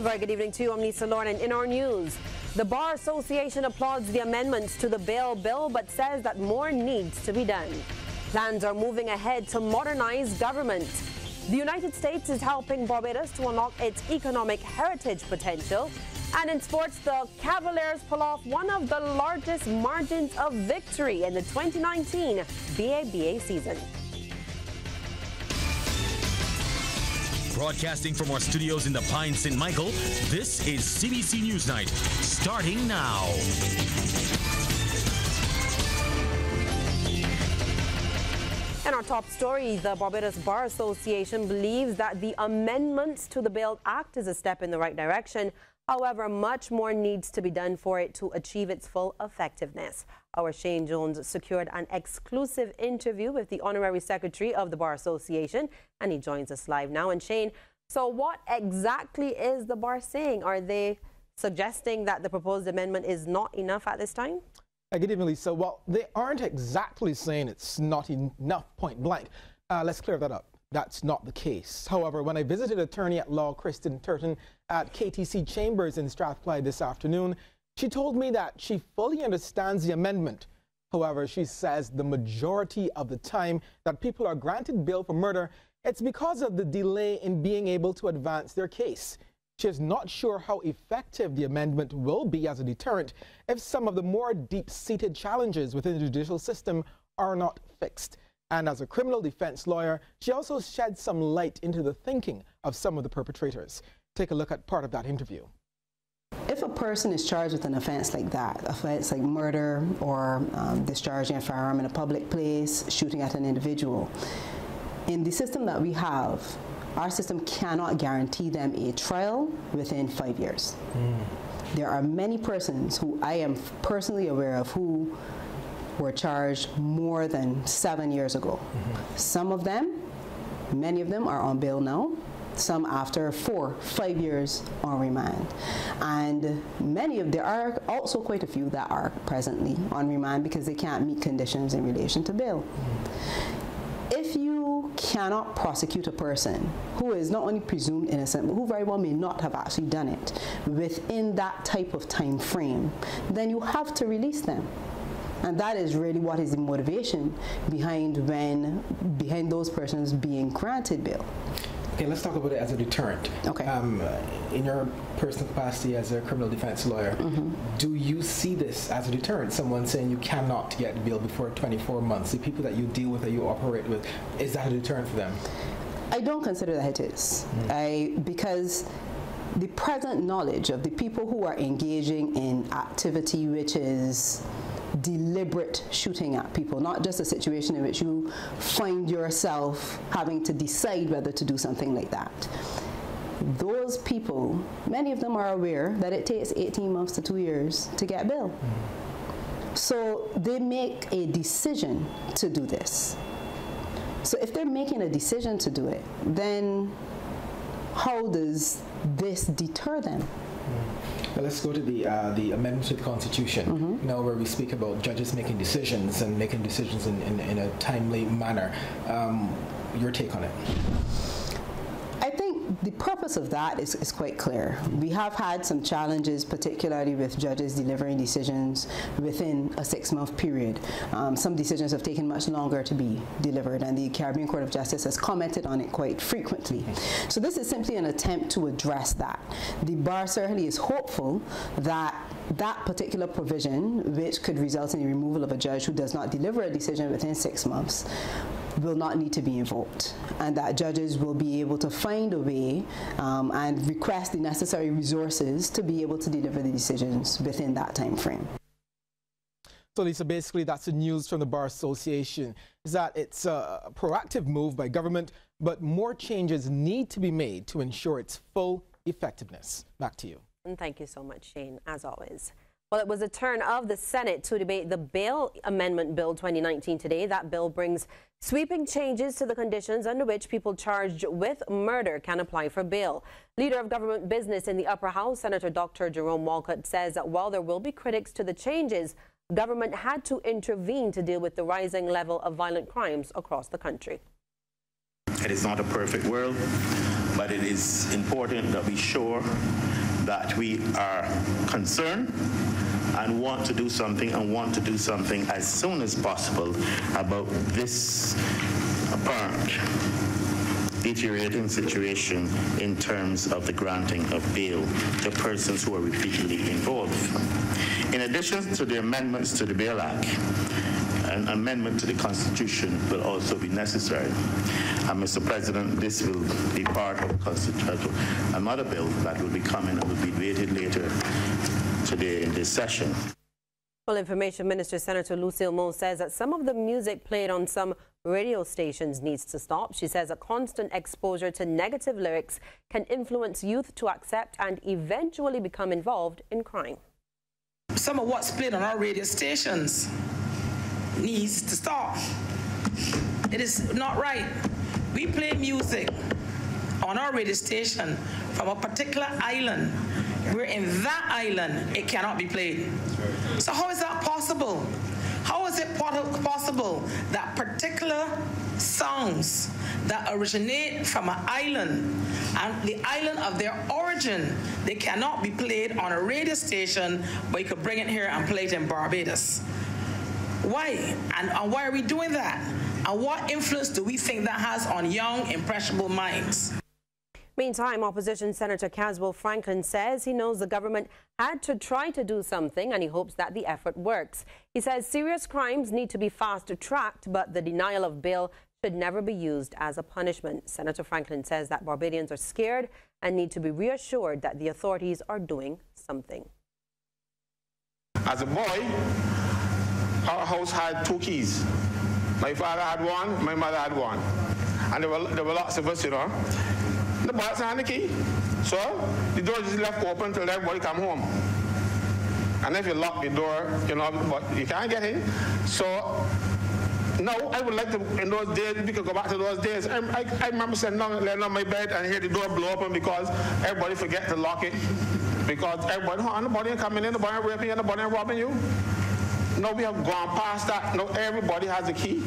very good evening to you. I'm Lisa Lorne, and in our news, the Bar Association applauds the amendments to the bail bill but says that more needs to be done. Plans are moving ahead to modernize government. The United States is helping Barbados to unlock its economic heritage potential. And in sports, the Cavaliers pull off one of the largest margins of victory in the 2019 BABA season. Broadcasting from our studios in the Pine St. Michael, this is CBC News Night, starting now. In our top story, the Barbados Bar Association believes that the amendments to the Bail Act is a step in the right direction. However, much more needs to be done for it to achieve its full effectiveness. Our Shane Jones secured an exclusive interview with the Honorary Secretary of the Bar Association, and he joins us live now. And Shane, so what exactly is the Bar saying? Are they suggesting that the proposed amendment is not enough at this time? Good evening, Lisa. Well, they aren't exactly saying it's not enough, point blank. Let's clear that up. That's not the case. However, when I visited attorney at law Kristen Turton at KTC Chambers in Strathclyde this afternoon, she told me that she fully understands the amendment. However, she says the majority of the time that people are granted bail for murder, it's because of the delay in being able to advance their case. She is not sure how effective the amendment will be as a deterrent if some of the more deep-seated challenges within the judicial system are not fixed. And as a criminal defense lawyer, she also shed some light into the thinking of some of the perpetrators. Take a look at part of that interview. If a person is charged with an offense like that, offense like murder or discharging a firearm in a public place, shooting at an individual, in the system that we have, our system cannot guarantee them a trial within 5 years. There are many persons who I am personally aware of who were charged more than 7 years ago. Some of them, many of them are on bail now, some after 4-5 years on remand. And there are also quite a few that are presently on remand because they can't meet conditions in relation to bail. If you cannot prosecute a person who is not only presumed innocent, but who very well may not have actually done it within that type of time frame, then you have to release them. And that is really what is the motivation behind those persons being granted bail. Okay, let's talk about it as a deterrent. Okay. In your personal capacity as a criminal defense lawyer, do you see this as a deterrent? Someone saying you cannot get bail before 24 months, the people that you deal with, that you operate with, is that a deterrent for them? I don't consider that it is. Because the present knowledge of the people who are engaging in activity which is deliberate shooting at people, not just a situation in which you find yourself having to decide whether to do something like that. Those people, many of them are aware that it takes 18 months to 2 years to get bail. So they make a decision to do this. So if they're making a decision to do it, then how does this deter them? Well, let's go to the amendment to the Constitution, now where we speak about judges making decisions and making decisions in a timely manner. Your take on it? I think the purpose of that is quite clear. We have had some challenges, particularly with judges delivering decisions within a 6-month period. Some decisions have taken much longer to be delivered, and the Caribbean Court of Justice has commented on it quite frequently. So this is simply an attempt to address that. The Bar certainly is hopeful that that particular provision, which could result in the removal of a judge who does not deliver a decision within 6 months, will not need to be invoked, and that judges will be able to find a way and request the necessary resources to be able to deliver the decisions within that time frame. So Lisa, basically that's the news from the Bar Association, is that it's a proactive move by government, but more changes need to be made to ensure its full effectiveness. Back to you. And thank you so much, Shane, as always. Well, it was a turn of the Senate to debate the Bail Amendment Bill 2019 today. That bill brings sweeping changes to the conditions under which people charged with murder can apply for bail. Leader of Government Business in the Upper House, Senator Dr. Jerome Walcott, says that while there will be critics to the changes, government had to intervene to deal with the rising level of violent crimes across the country. It is not a perfect world, but it is important that we show that we are concerned and want to do something as soon as possible about this apparent deteriorating situation in terms of the granting of bail to persons who are repeatedly involved. In addition to the amendments to the Bail Act, an amendment to the Constitution will also be necessary. And Mr. President, this will be part of another bill that will be coming and will be debated later today in this session. Well, Information Minister Senator Lucille Moe says that some of the music played on some radio stations needs to stop. She says a constant exposure to negative lyrics can influence youth to accept and eventually become involved in crime. Some of what's played on our radio stations needs to stop. It is not right. We play music on our radio station from a particular island, where in that island it cannot be played. So how is that possible? How is it possible that particular songs that originate from an island and the island of their origin, they cannot be played on a radio station, but you could bring it here and play it in Barbados? Why? And why are we doing that? And what influence do we think that has on young, impressionable minds? Meantime, Opposition Senator Caswell Franklin says he knows the government had to try to do something and he hopes that the effort works. He says serious crimes need to be fast-tracked, but the denial of bail should never be used as a punishment. Senator Franklin says that Barbadians are scared and need to be reassured that the authorities are doing something. As a boy, our house had 2 keys. My father had one, my mother had one. And there were lots of us, you know. The boss had the key. So the door is left open till everybody come home. And if you lock the door, you know, but you can't get in. So now I would like to, in those days, we could go back to those days. I remember sitting down, laying on my bed and hear the door blow open because everybody forget to lock it. Because everybody, nobody ain't coming in, nobody ain't raping you, nobody ain't robbing you. No, we have gone past that. No, everybody has a key.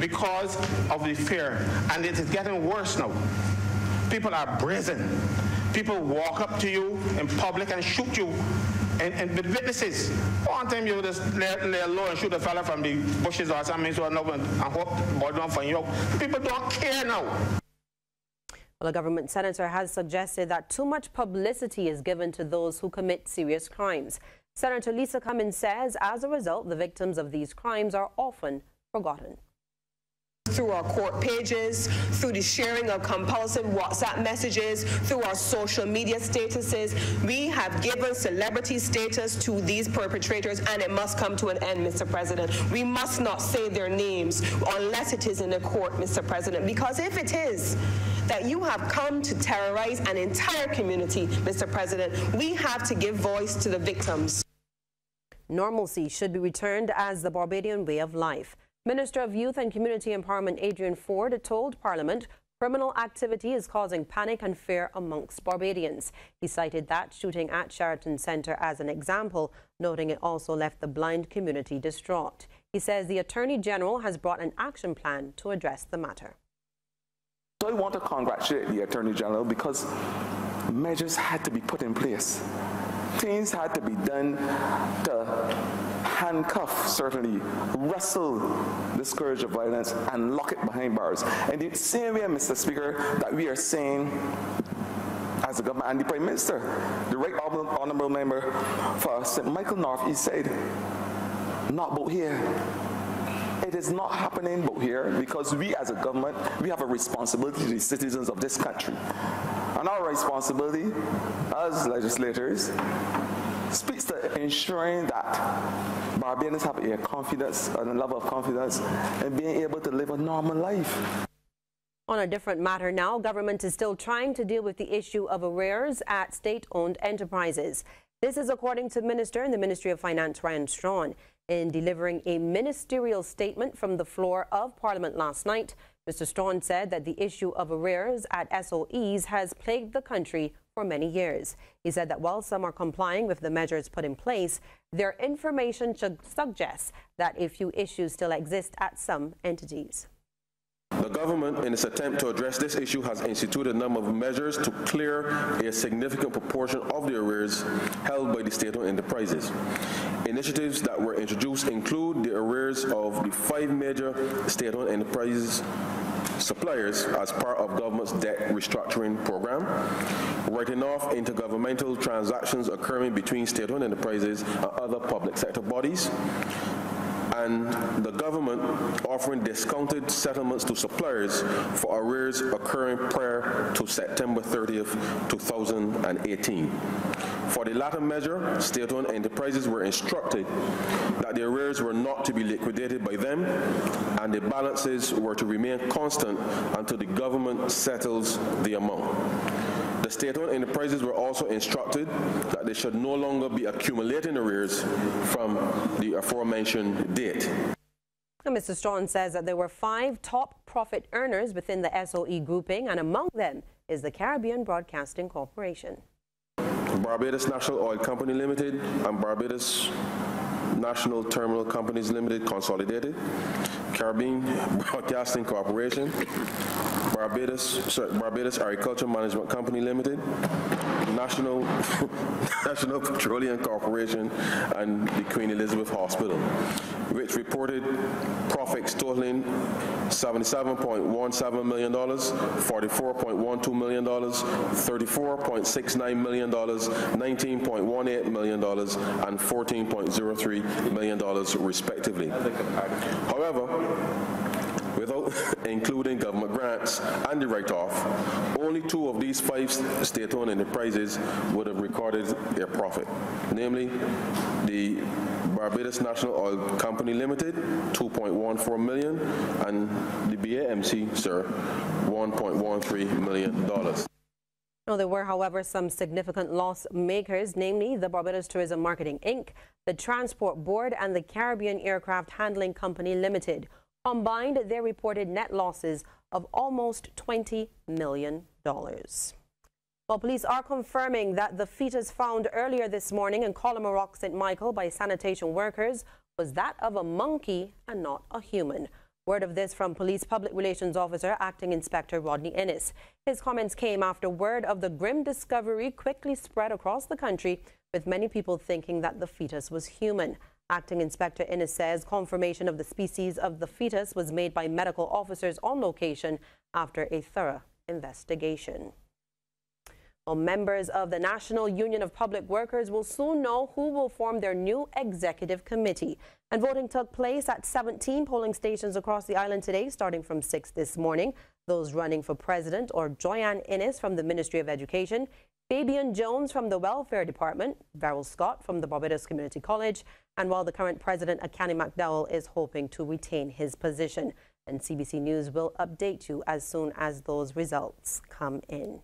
Because of the fear, and it is getting worse now. People are brazen. People walk up to you in public and shoot you, and with witnesses. One time you just lay low and shoot a fella from the bushes or something, so and hope body don't find you out. People don't care now. Well, a government senator has suggested that too much publicity is given to those who commit serious crimes. Senator Lisa Cummins says, as a result, the victims of these crimes are often forgotten. Through our court pages, through the sharing of compulsive WhatsApp messages, through our social media statuses, we have given celebrity status to these perpetrators, and it must come to an end, Mr. President. We must not say their names unless it is in a court, Mr. President, because if it is that you have come to terrorize an entire community, Mr. President, we have to give voice to the victims. Normalcy should be returned as the Barbadian way of life. Minister of Youth and Community Empowerment Adrian Ford told Parliament criminal activity is causing panic and fear amongst Barbadians. He cited that shooting at Sheraton Centre as an example, noting it also left the blind community distraught. He says the Attorney General has brought an action plan to address the matter. So I want to congratulate the Attorney General because measures had to be put in place. Things had to be done to handcuff, certainly, wrestle the scourge of violence and lock it behind bars. And the same way, Mr. Speaker, that we are saying as a government and the Prime Minister, the right honourable member for St. Michael North East Side, not both here. It is not happening both here because we as a government, we have a responsibility to the citizens of this country. And our responsibility as legislators speaks to ensuring that Barbadians have a confidence and a level of confidence in being able to live a normal life. On a different matter now, government is still trying to deal with the issue of arrears at state-owned enterprises. This is according to Minister in the Ministry of Finance, Ryan Strawn. In delivering a ministerial statement from the floor of Parliament last night, Mr. Strawn said that the issue of arrears at SOEs has plagued the country for many years. He said that while some are complying with the measures put in place, their information suggests that a few issues still exist at some entities. The government, in its attempt to address this issue, has instituted a number of measures to clear a significant proportion of the arrears held by the state-owned enterprises. Initiatives that were introduced include the arrears of the 5 major state-owned enterprises suppliers as part of government's debt restructuring program, writing off intergovernmental transactions occurring between state-owned enterprises and other public sector bodies, and the government offering discounted settlements to suppliers for arrears occurring prior to September 30th, 2018. For the latter measure, state-owned enterprises were instructed that the arrears were not to be liquidated by them and the balances were to remain constant until the government settles the amount. The state-owned enterprises were also instructed that they should no longer be accumulating arrears from the aforementioned date. And Mr. Strawn says that there were 5 top profit earners within the SOE grouping, and among them is the Caribbean Broadcasting Corporation. Barbados National Oil Company Limited and Barbados National Terminal Companies Limited Consolidated, Caribbean Broadcasting Corporation, Barbados Agriculture Management Company Limited, National Petroleum Corporation, and the Queen Elizabeth Hospital, which reported profits totaling $77.17 million, $44.12 million, $34.69 million, $19.18 million, and $14.03 million, respectively. However, without including government grants and the write-off, only 2 of these 5 state-owned enterprises would have recorded their profit, namely the Barbados National Oil Company Limited, $2.14 million, and the BAMC, sir, $1.13 million. Now, there were, however, some significant loss makers, namely the Barbados Tourism Marketing Inc., the Transport Board, and the Caribbean Aircraft Handling Company Limited. Combined, they reported net losses of almost $20 million. Well, police are confirming that the fetus found earlier this morning in Colomar Rock, St. Michael by sanitation workers was that of a monkey and not a human. Word of this from Police Public Relations Officer Acting Inspector Rodney Innes. His comments came after word of the grim discovery quickly spread across the country, with many people thinking that the fetus was human. Acting Inspector Innes says confirmation of the species of the fetus was made by medical officers on location after a thorough investigation. Well, members of the National Union of Public Workers will soon know who will form their new executive committee. And voting took place at 17 polling stations across the island today, starting from 6 this morning. Those running for president are Joyanne Innes from the Ministry of Education, Fabian Jones from the Welfare Department, Beryl Scott from the Barbados Community College, and while the current president, Akani McDowell, is hoping to retain his position. And CBC News will update you as soon as those results come in.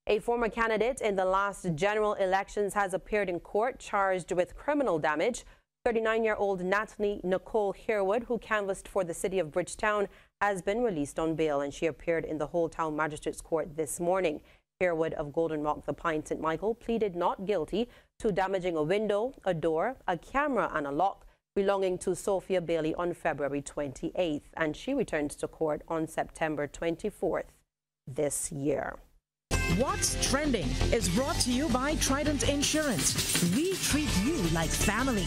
A former candidate in the last general elections has appeared in court charged with criminal damage. 39-year-old Natalie Nicole Herwood, who canvassed for the city of Bridgetown, has been released on bail, and she appeared in the Whole Town Magistrates Court this morning. Herwood of Golden Rock, The Pine, St. Michael, pleaded not guilty to damaging a window, a door, a camera, and a lock belonging to Sophia Bailey on February 28th, and she returns to court on September 24th this year. What's Trending is brought to you by Trident Insurance. We treat you like family.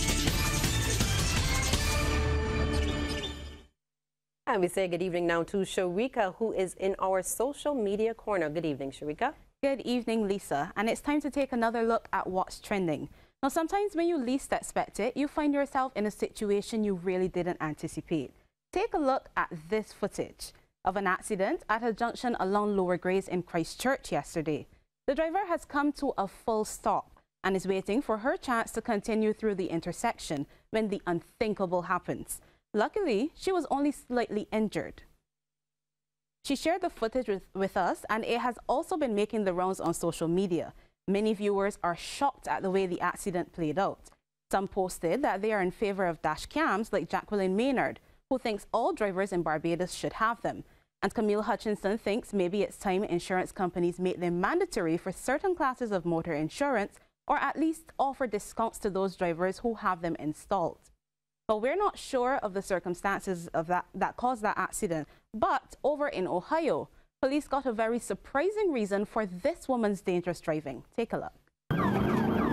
And we say good evening now to Sharika, who is in our social media corner. Good evening, Sharika. Good evening, Lisa. And it's time to take another look at what's trending. Now, sometimes when you least expect it, you find yourself in a situation you really didn't anticipate. Take a look at this footage of an accident at a junction along Lower Grays in Christchurch yesterday. The driver has come to a full stop and is waiting for her chance to continue through the intersection when the unthinkable happens. Luckily, she was only slightly injured. She shared the footage with us, and it has also been making the rounds on social media. Many viewers are shocked at the way the accident played out. Some posted that they are in favor of dash cams like Jacqueline Maynard, who thinks all drivers in Barbados should have them. And Camille Hutchinson thinks maybe it's time insurance companies make them mandatory for certain classes of motor insurance, or at least offer discounts to those drivers who have them installed. But we're not sure of the circumstances of that caused that accident But over in Ohio, police got a very surprising reason for this woman's dangerous driving. Take a look.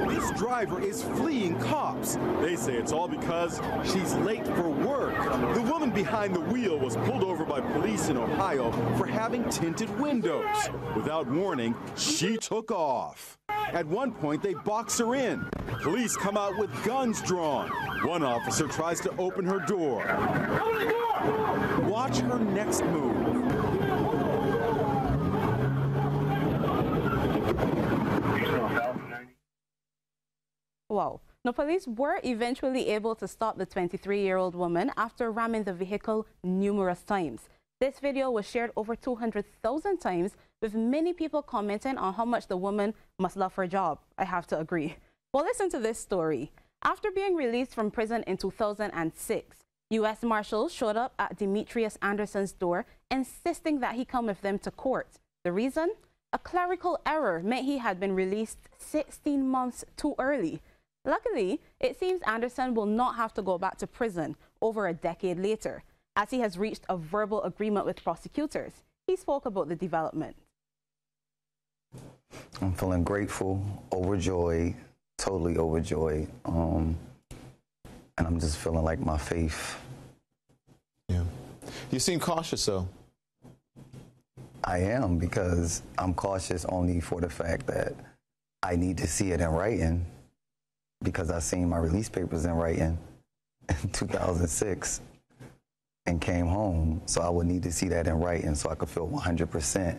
This driver is fleeing cops. They say it's all because she's late for work. The woman behind the wheel was pulled over by police in Ohio for having tinted windows. Without warning, she took off. At one point, they box her in. Police come out with guns drawn. One officer tries to open her door. Open the door! Watch her next move. Wow. Now, police were eventually able to stop the 23-year-old woman after ramming the vehicle numerous times. This video was shared over 200,000 times, with many people commenting on how much the woman must love her job. I have to agree. Well, listen to this story. After being released from prison in 2006, U.S. Marshals showed up at Demetrius Anderson's door, insisting that he come with them to court. The reason? A clerical error meant he had been released 16 months too early. Luckily, it seems Anderson will not have to go back to prison over a decade later, as he has reached a verbal agreement with prosecutors. He spoke about the development. I'm feeling grateful, overjoyed, totally overjoyed, and I'm just feeling like my faith. Yeah. You seem cautious, though. I am, because I'm cautious only for the fact that I need to see it in writing, because I seen my release papers in writing in 2006 and came home, so I would need to see that in writing so I could feel 100%.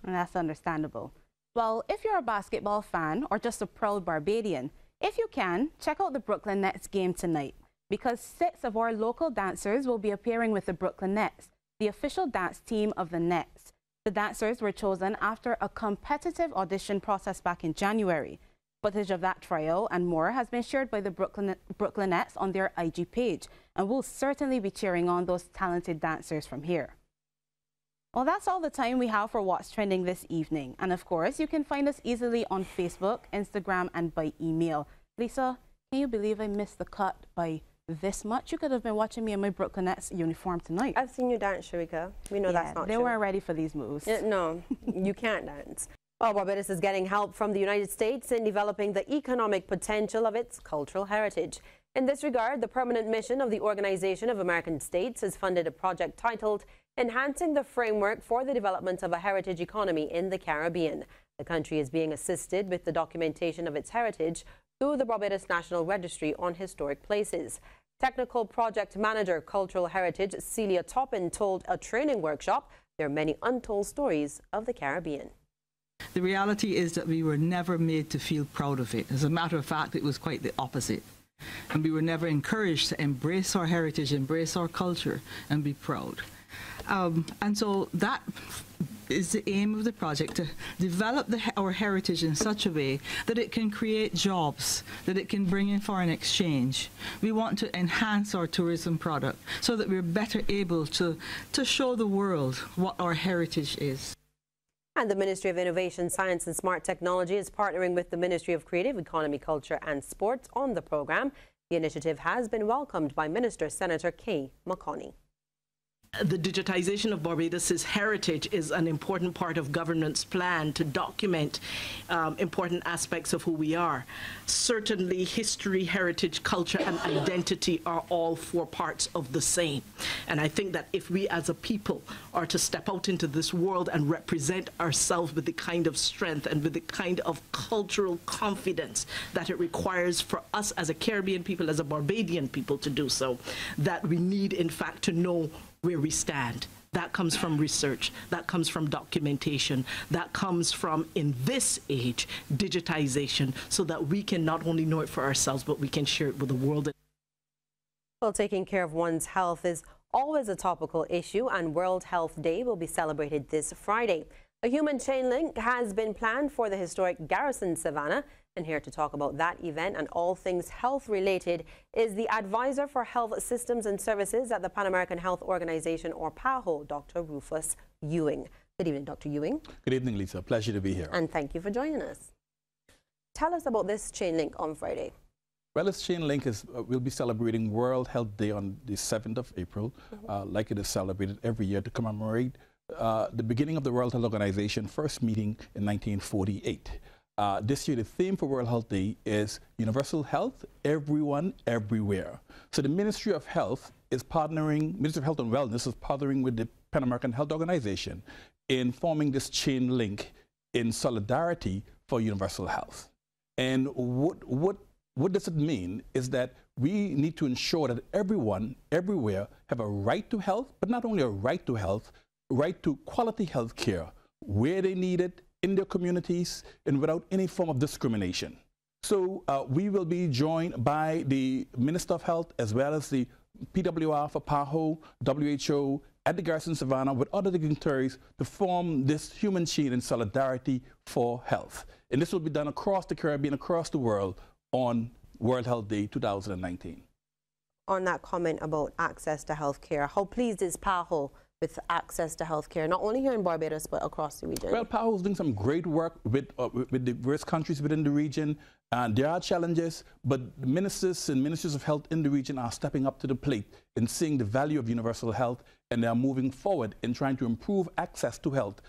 And that's understandable. Well, if you're a basketball fan or just a proud Barbadian, if you can, check out the Brooklyn Nets game tonight, because 6 of our local dancers will be appearing with the Brooklyn Nets, the official dance team of the Nets. The dancers were chosen after a competitive audition process back in January. Footage of that trial and more has been shared by the Brooklyn Nets on their IG page, and we'll certainly be cheering on those talented dancers from here. Well, that's all the time we have for What's Trending this evening. And of course, you can find us easily on Facebook, Instagram, and by email. Lisa, can you believe I missed the cut by this much? You could have been watching me in my Brooklyn Nets uniform tonight. I've seen you dance, Sharika. We know that's not they true. weren't ready for these moves. No, you can't dance. Well, Barbados is getting help from the United States in developing the economic potential of its cultural heritage. In this regard, the permanent mission of the Organization of American States has funded a project titled Enhancing the Framework for the Development of a Heritage Economy in the Caribbean. The country is being assisted with the documentation of its heritage through the Barbados National Registry on Historic Places. Technical Project Manager Cultural Heritage Celia Toppin told a training workshop there are many untold stories of the Caribbean. The reality is that we were never made to feel proud of it. As a matter of fact, it was quite the opposite. And we were never encouraged to embrace our heritage, embrace our culture, and be proud. And so that is the aim of the project, to develop our heritage in such a way that it can create jobs, that it can bring in foreign exchange. We want to enhance our tourism product so that we're better able to show the world what our heritage is. And the Ministry of Innovation, Science and Smart Technology is partnering with the Ministry of Creative Economy, Culture and Sports on the program. The initiative has been welcomed by Minister Senator Kay McConney. The digitization of Barbados's heritage is an important part of government's plan to document important aspects of who we are. Certainly, history, heritage, culture, and identity are all 4 parts of the same. And I think that if we as a people are to step out into this world and represent ourselves with the kind of strength and with the kind of cultural confidence that it requires for us as a Caribbean people, as a Barbadian people to do so, that we need, in fact, to know where we stand. That comes from research, that comes from documentation, that comes from, in this age, digitization, so that we can not only know it for ourselves, but we can share it with the world. Well, taking care of one's health is always a topical issue, and World Health Day will be celebrated this Friday. A human chain link has been planned for the historic Garrison Savannah. And here to talk about that event and all things health related is the Advisor for Health Systems and Services at the Pan American Health Organization, or PAHO, Dr. Rufus Ewing. Good evening, Dr. Ewing. Good evening, Lisa. Pleasure to be here. And thank you for joining us. Tell us about this chain link on Friday. Well, this chain link is, we'll be celebrating World Health Day on the 7th of April, like it is celebrated every year to commemorate the beginning of the World Health Organization, first meeting in 1948. This year, the theme for World Health Day is Universal Health, Everyone, Everywhere. So the Ministry of Health is partnering, Ministry of Health and Wellness is partnering with the Pan American Health Organization in forming this chain link in solidarity for universal health. And what does it mean is that we need to ensure that everyone, everywhere, have a right to health, but not only a right to health, right to quality health care, where they need it, in their communities, and without any form of discrimination. So we will be joined by the Minister of Health as well as the PWR for PAHO, WHO, at the Garrison Savannah with other dignitaries to form this human chain in solidarity for health. And this will be done across the Caribbean, across the world on World Health Day 2019. On that comment about access to health care, how pleased is PAHO with access to health care, not only here in Barbados, but across the region? Well, PAHO is doing some great work with the various countries within the region. There are challenges, but ministers and ministers of health in the region are stepping up to the plate in seeing the value of universal health, and they are moving forward in trying to improve access to health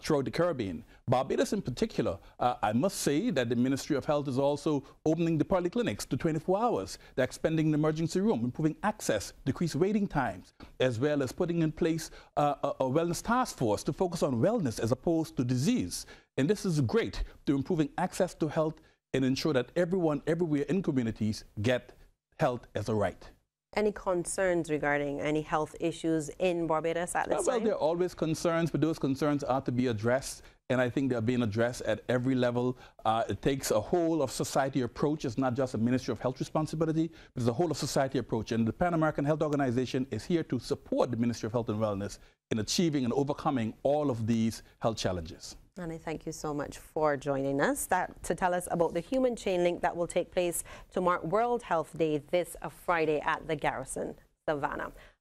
throughout the Caribbean. Barbados in particular, I must say that the Ministry of Health is also opening the polyclinics to 24 hours. They're expanding the emergency room, improving access, decrease waiting times, as well as putting in place a wellness task force to focus on wellness as opposed to disease. And this is great to improving access to health and ensure that everyone, everywhere in communities get health as a right. Any concerns regarding any health issues in Barbados at this time? Well, there are always concerns, but those concerns are to be addressed, and I think they're being addressed at every level. It takes a whole of society approach. It's not just a Ministry of Health responsibility, but it's a whole of society approach. And the Pan American Health Organization is here to support the Ministry of Health and Wellness in achieving and overcoming all of these health challenges. And I thank you so much for joining us to tell us about the human chain link that will take place to mark World Health Day this Friday at the Garrison Savannah.